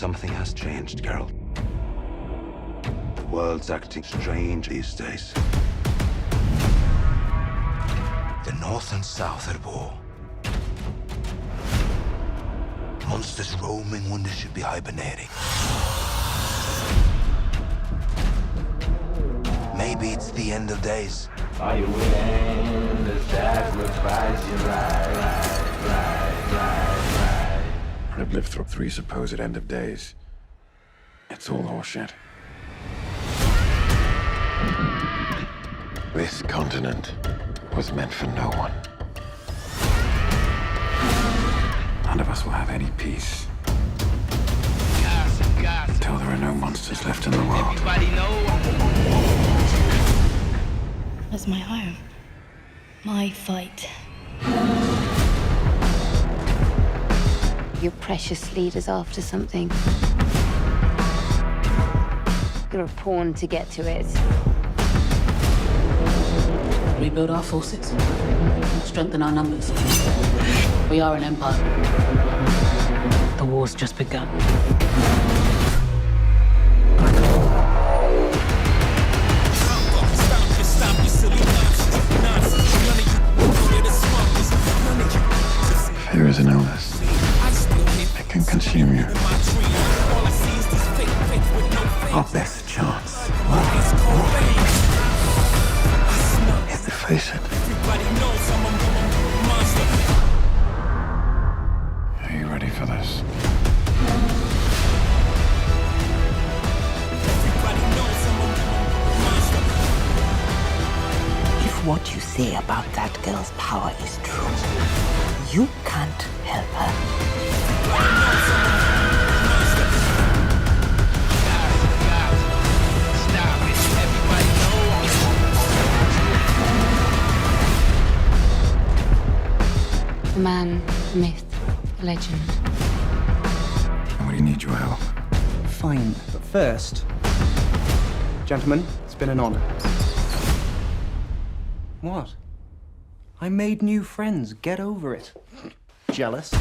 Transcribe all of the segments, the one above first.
Something has changed, Geralt. The world's acting strange these days. The North and South at war. Monsters roaming when they should be hibernating. Maybe it's the end of days. Are you willing to sacrifice your life? I've lived through 3 supposed end of days. It's all horseshit. This continent was meant for no one. None of us will have any peace until there are no monsters left in the world. That's my home. My fight. Your precious leader's after something. You're a pawn to get to it. Rebuild our forces. Strengthen our numbers. We are an empire. The war's just begun. Fear is an illness. It can consume you. Our best chance is to face it. Are you ready for this? If what you say about that girl's power is true, you can't help her. A man, a myth, a legend. And we need your help. Fine, but first... Gentlemen, it's been an honor. What? I made new friends. Get over it. Jealous?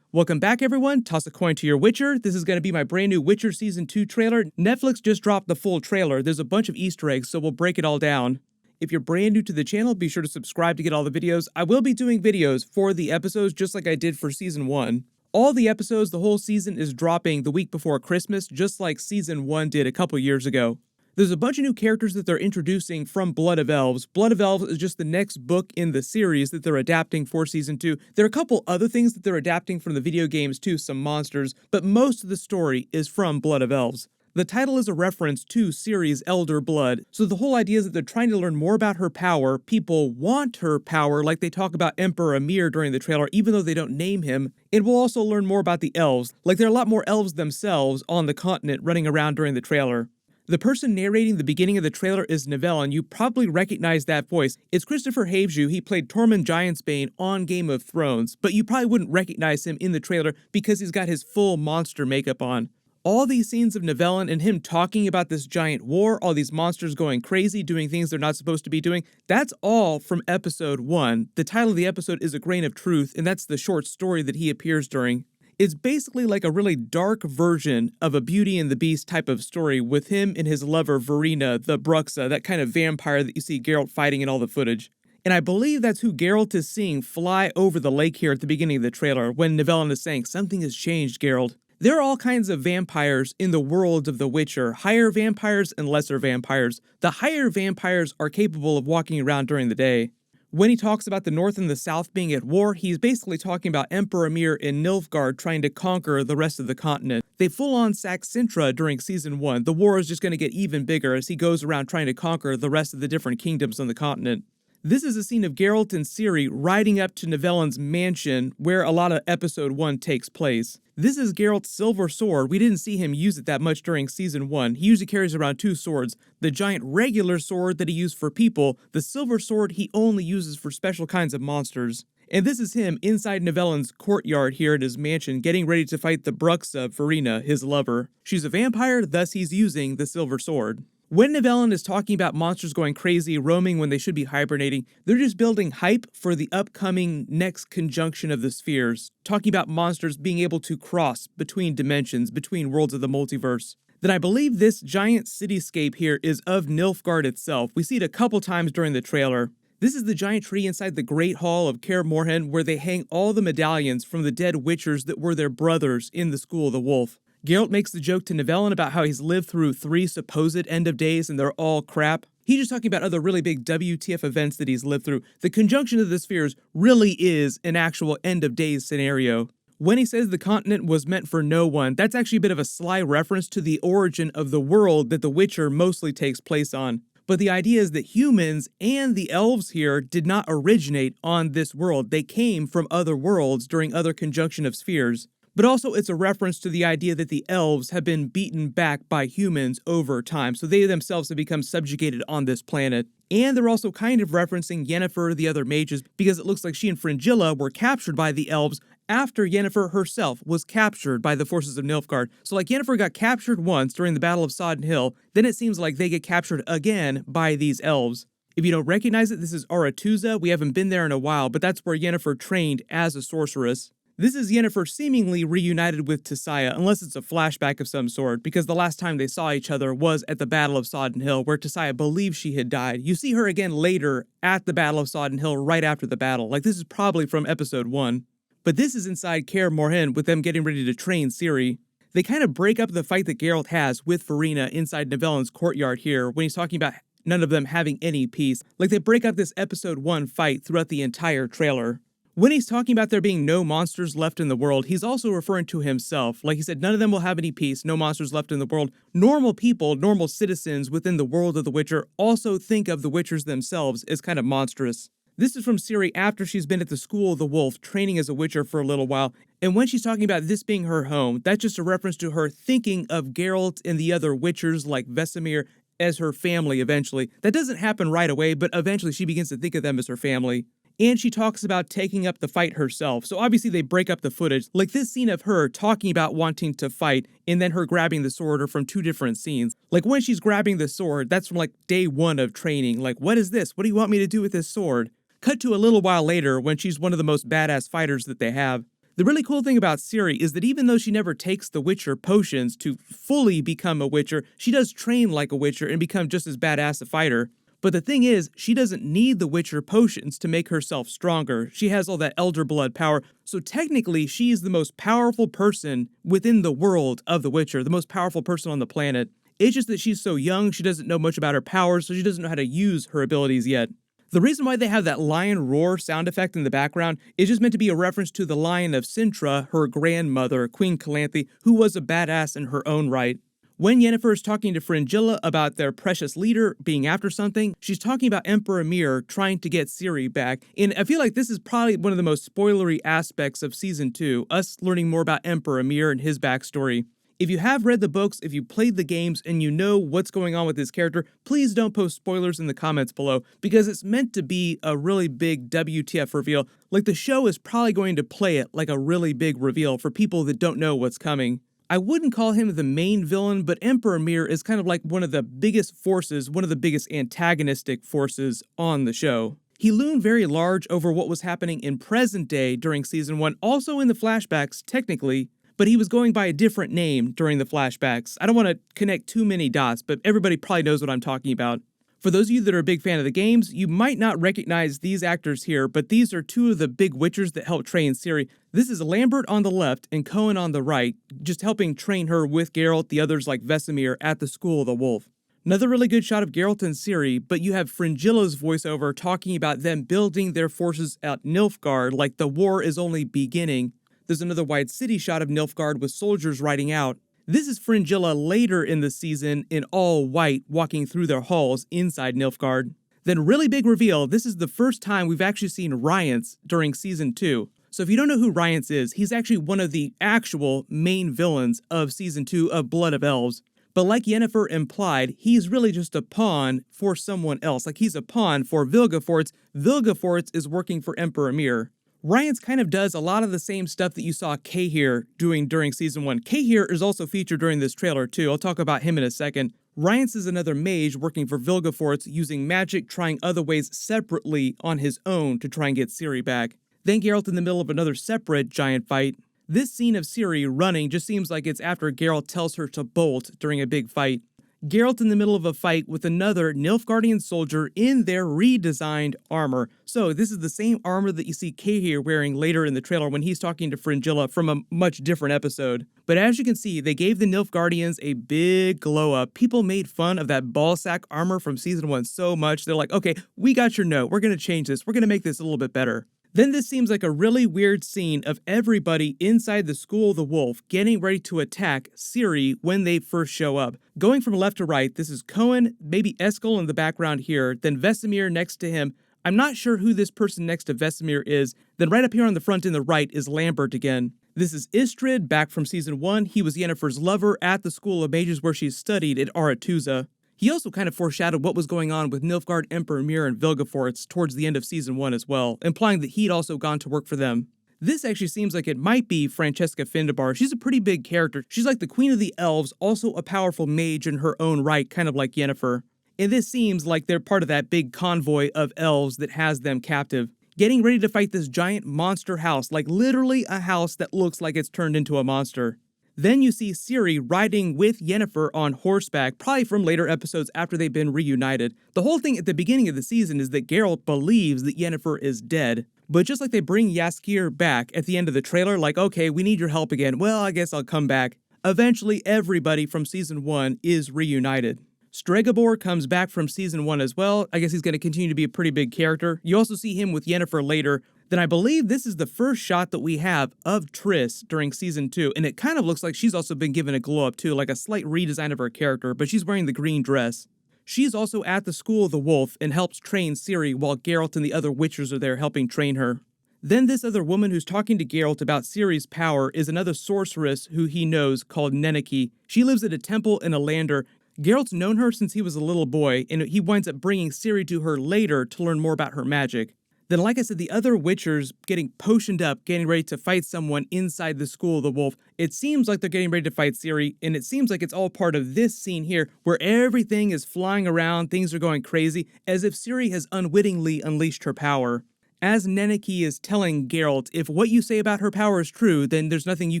Welcome back, everyone. Toss a coin to your Witcher. This is going to be my brand new Witcher Season 2 trailer. Netflix just dropped the full trailer. There's a bunch of Easter eggs, so we'll break it all down. If you're brand new to the channel, be sure to subscribe to get all the videos. I will be doing videos for the episodes just like I did for Season 1. All the episodes, the whole season is dropping the week before Christmas, just like Season 1 did a couple years ago. There's a bunch of new characters that they're introducing from Blood of Elves. Blood of Elves is just the next book in the series that they're adapting for Season 2. There are a couple other things that they're adapting from the video games too, some monsters, but most of the story is from Blood of Elves. The title is a reference to Ciri's Elder Blood, so the whole idea is that they're trying to learn more about her power. People want her power, like they talk about Emperor Emhyr during the trailer, even though they don't name him. And we'll also learn more about the elves, like there are a lot more elves themselves on the continent running around during the trailer. The person narrating the beginning of the trailer is Nivelle, and you probably recognize that voice. It's Christopher Haveju. He played Tormund Giantsbane on Game of Thrones, but you probably wouldn't recognize him in the trailer because he's got his full monster makeup on. All these scenes of Nivellen and him talking about this giant war, all these monsters going crazy, doing things they're not supposed to be doing, that's all from episode 1. The title of the episode is A Grain of Truth, and that's the short story that he appears during. It's basically like a really dark version of a Beauty and the Beast type of story with him and his lover Verena, the Bruxa, that kind of vampire that you see Geralt fighting in all the footage. And I believe that's who Geralt is seeing fly over the lake here at the beginning of the trailer when Nivellen is saying, "Something has changed, Geralt." There are all kinds of vampires in the world of The Witcher, higher vampires and lesser vampires. The higher vampires are capable of walking around during the day. When he talks about the North and the South being at war, he's basically talking about Emperor Emhyr and Nilfgaard trying to conquer the rest of the continent. They full-on sack Cintra during Season 1. The war is just going to get even bigger as he goes around trying to conquer the rest of the different kingdoms on the continent. This is a scene of Geralt and Ciri riding up to Nivellen's mansion where a lot of Episode 1 takes place. This is Geralt's silver sword. We didn't see him use it that much during Season 1. He usually carries around 2 swords. The giant regular sword that he used for people, the silver sword he only uses for special kinds of monsters. And this is him inside Nivellen's courtyard here at his mansion, getting ready to fight the Bruxa, Verena, his lover. She's a vampire, thus he's using the silver sword. When Nivellen is talking about monsters going crazy, roaming when they should be hibernating, they're just building hype for the upcoming next conjunction of the spheres, talking about monsters being able to cross between dimensions, between worlds of the multiverse. Then I believe this giant cityscape here is of Nilfgaard itself. We see it a couple times during the trailer. This is the giant tree inside the Great Hall of Kaer Morhen where they hang all the medallions from the dead witchers that were their brothers in the School of the Wolf. Geralt makes the joke to Nivellen about how he's lived through 3 supposed end of days and they're all crap. He's just talking about other really big WTF events that he's lived through. The conjunction of the spheres really is an actual end of days scenario. When he says the continent was meant for no one, that's actually a bit of a sly reference to the origin of the world that The Witcher mostly takes place on. But the idea is that humans and the elves here did not originate on this world. They came from other worlds during other conjunction of spheres. But also it's a reference to the idea that the elves have been beaten back by humans over time, so they themselves have become subjugated on this planet. And they're also kind of referencing Yennefer, the other mages, because it looks like she and Fringilla were captured by the elves after Yennefer herself was captured by the forces of Nilfgaard. So like Yennefer got captured once during the Battle of Sodden Hill, then it seems like they get captured again by these elves. If you don't recognize it, this is Aretuza. We haven't been there in a while, but that's where Yennefer trained as a sorceress. This is Yennefer seemingly reunited with Tissaia, unless it's a flashback of some sort, because the last time they saw each other was at the Battle of Sodden Hill, where Tissaia believes she had died. You see her again later at the Battle of Sodden Hill, right after the battle. Like, this is probably from episode 1. But this is inside Kaer Morhen with them getting ready to train Ciri. They kind of break up the fight that Geralt has with Farina inside Nivellen's courtyard here, when he's talking about none of them having any peace. Like, they break up this episode 1 fight throughout the entire trailer. When he's talking about there being no monsters left in the world, he's also referring to himself. Like he said, none of them will have any peace, no monsters left in the world. Normal people, normal citizens within the world of The Witcher also think of the Witchers themselves as kind of monstrous. This is from Ciri after she's been at the School of the Wolf, training as a Witcher for a little while. And when she's talking about this being her home, that's just a reference to her thinking of Geralt and the other Witchers like Vesemir as her family eventually. That doesn't happen right away, but eventually she begins to think of them as her family. And she talks about taking up the fight herself. So obviously they break up the footage. Like this scene of her talking about wanting to fight and then her grabbing the sword are from 2 different scenes. Like when she's grabbing the sword, that's from like day 1 of training. Like, what is this? What do you want me to do with this sword? Cut to a little while later when she's one of the most badass fighters that they have. The really cool thing about Ciri is that even though she never takes the Witcher potions to fully become a Witcher, she does train like a Witcher and become just as badass a fighter. But the thing is, she doesn't need the Witcher potions to make herself stronger. She has all that Elder Blood power, so technically she is the most powerful person within the world of The Witcher, the most powerful person on the planet. It's just that she's so young, she doesn't know much about her powers, so she doesn't know how to use her abilities yet. The reason why they have that lion roar sound effect in the background is just meant to be a reference to the lion of Cintra, her grandmother, Queen Calanthe, who was a badass in her own right. When Yennefer is talking to Fringilla about their precious leader being after something, she's talking about Emperor Emhyr trying to get Ciri back. And I feel like this is probably one of the most spoilery aspects of Season 2, us learning more about Emperor Emhyr and his backstory. If you have read the books, if you played the games, and you know what's going on with this character, please don't post spoilers in the comments below, because it's meant to be a really big WTF reveal. Like, the show is probably going to play it like a really big reveal for people that don't know what's coming. I wouldn't call him the main villain, but Emperor Emhyr is kind of like one of the biggest forces, one of the biggest antagonistic forces on the show. He loomed very large over what was happening in present day during Season 1, also in the flashbacks, technically, but he was going by a different name during the flashbacks. I don't want to connect too many dots, but everybody probably knows what I'm talking about. For those of you that are a big fan of the games, you might not recognize these actors here, but these are 2 of the big Witchers that helped train Ciri. This is Lambert on the left and Cohen on the right, just helping train her with Geralt, the others like Vesemir, at the School of the Wolf. Another really good shot of Geralt and Ciri, but you have Fringilla's voiceover talking about them building their forces at Nilfgaard like the war is only beginning. There's another wide city shot of Nilfgaard with soldiers riding out. This is Fringilla later in the season in all white walking through their halls inside Nilfgaard. Then really big reveal, this is the first time we've actually seen Rience during Season 2. So if you don't know who Rience is, he's actually one of the actual main villains of Season 2 of Blood of Elves. But like Yennefer implied, he's really just a pawn for someone else. Like he's a pawn for Vilgefortz. Vilgefortz is working for Emperor Emhyr. Rience kind of does a lot of the same stuff that you saw Cahir doing during Season 1. Cahir is also featured during this trailer too. I'll talk about him in a second. Rience is another mage working for Vilgefortz, using magic, trying other ways separately on his own to try and get Ciri back. Then Geralt in the middle of another separate giant fight. This scene of Ciri running just seems like it's after Geralt tells her to bolt during a big fight. Geralt in the middle of a fight with another Nilfgaardian soldier in their redesigned armor. So this is the same armor that you see Cahir wearing later in the trailer when he's talking to Fringilla from a much different episode. But as you can see, they gave the Nilfgaardians a big glow up. People made fun of that ballsack armor from season 1 so much, they're like, okay, we got your note, we're gonna change this, we're gonna make this a little bit better. Then this seems like a really weird scene of everybody inside the School of the Wolf getting ready to attack Ciri when they first show up. Going from left to right, this is Cohen, maybe Eskel in the background here, then Vesemir next to him. I'm not sure who this person next to Vesemir is. Then right up here on the front in the right is Lambert again. This is Istrid, back from season 1. He was Yennefer's lover at the School of Mages where she studied at Aretuza. He also kind of foreshadowed what was going on with Nilfgaard Emperor Mir and Vilgefortz towards the end of season 1 as well, implying that he'd also gone to work for them. This actually seems like it might be Francesca Findabar. She's a pretty big character. She's like the Queen of the Elves, also a powerful mage in her own right, kind of like Yennefer. And this seems like they're part of that big convoy of elves that has them captive, getting ready to fight this giant monster house, like literally a house that looks like it's turned into a monster. Then you see Ciri riding with Yennefer on horseback, probably from later episodes after they've been reunited. The whole thing at the beginning of the season is that Geralt believes that Yennefer is dead. But just like they bring Jaskier back at the end of the trailer, like, okay, we need your help again. Well, I guess I'll come back. Eventually, everybody from season 1 is reunited. Stregobor comes back from season 1 as well. I guess he's going to continue to be a pretty big character. You also see him with Yennefer later. Then I believe this is the first shot that we have of Triss during season 2, and it kind of looks like she's also been given a glow up too, like a slight redesign of her character, but she's wearing the green dress. She's also at the School of the Wolf and helps train Ciri while Geralt and the other Witchers are there helping train her. Then this other woman who's talking to Geralt about Ciri's power is another sorceress who he knows called Neneki. She lives at a temple in Alander. Geralt's known her since he was a little boy, and he winds up bringing Ciri to her later to learn more about her magic. Then, like I said, the other Witchers getting potioned up, getting ready to fight someone inside the School of the Wolf. It seems like they're getting ready to fight Ciri, and it seems like it's all part of this scene here, where everything is flying around, things are going crazy, as if Ciri has unwittingly unleashed her power. As Neneki is telling Geralt, if what you say about her power is true, then there's nothing you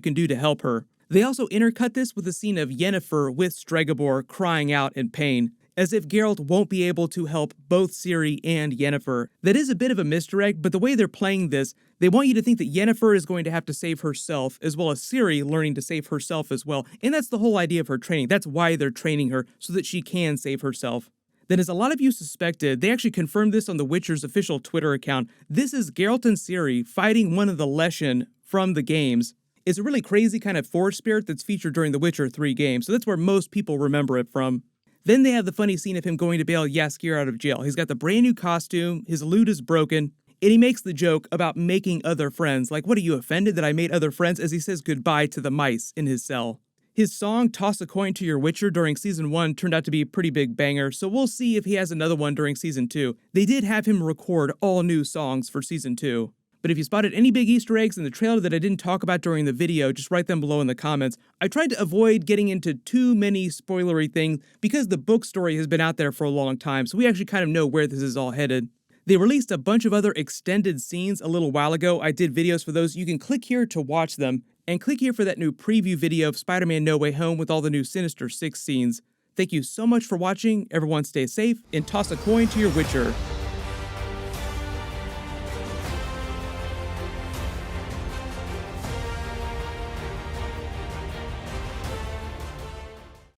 can do to help her. They also intercut this with a scene of Yennefer with Stregobor crying out in pain, as if Geralt won't be able to help both Ciri and Yennefer. That is a bit of a misdirect, but the way they're playing this, they want you to think that Yennefer is going to have to save herself, as well as Ciri learning to save herself as well. And that's the whole idea of her training. That's why they're training her, so that she can save herself. Then, as a lot of you suspected, they actually confirmed this on The Witcher's official Twitter account. This is Geralt and Ciri fighting one of the Leshen from the games. It's a really crazy kind of forest spirit that's featured during The Witcher 3 game, so that's where most people remember it from. Then they have the funny scene of him going to bail Jaskier out of jail. He's got the brand new costume, his lute is broken, and he makes the joke about making other friends. Like, what, are you offended that I made other friends? As he says goodbye to the mice in his cell. His song, Toss a Coin to Your Witcher, during season 1 turned out to be a pretty big banger, so we'll see if he has another one during season 2. They did have him record all new songs for season 2. But if you spotted any big Easter eggs in the trailer that I didn't talk about during the video, just write them below in the comments. I tried to avoid getting into too many spoilery things because the book story has been out there for a long time, so we actually kind of know where this is all headed. They released a bunch of other extended scenes a little while ago. I did videos for those. You can click here to watch them, and click here for that new preview video of Spider-Man No Way Home with all the new Sinister Six scenes. Thank you so much for watching. Everyone stay safe, and toss a coin to your Witcher.